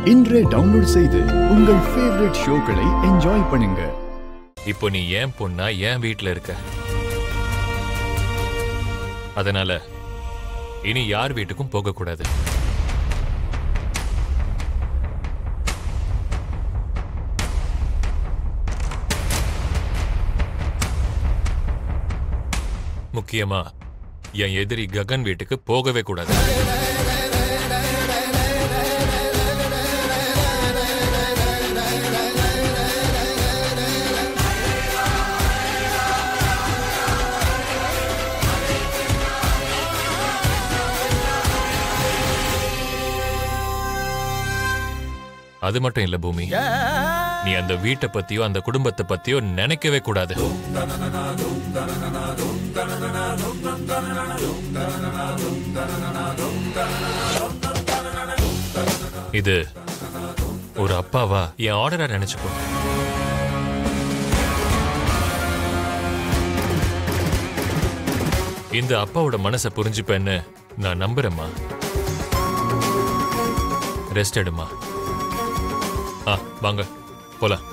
இன்றே டவுன்லோட் செய்து உங்கள் ஃபேவரட் ஷோக்களை என்ஜாய் பண்ணுங்க. இப்போ நீ ஏன் பொண்ணா ஏன் வீட்டுல இருக்க? அதனால இனி யார் வீட்டுக்கும் போக கூடாது. முக்கியமா என் எதிரி ககன் வீட்டுக்கு போகவே கூடாது. அது மட்டும் இல்ல பூமி, நீ அந்த வீட்டை பத்தியோ அந்த குடும்பத்தை பத்தியோ நினைக்கவே கூடாது. இது ஒரு அப்பாவா என் ஆர்டரா நினைச்சுக்கோ. இந்த அப்பாவோட மனசை புரிஞ்சுப்பேன்னு நான் நம்புறேம்மா. ரெஸ்ட் எடுமா. வாங்க போலாம்.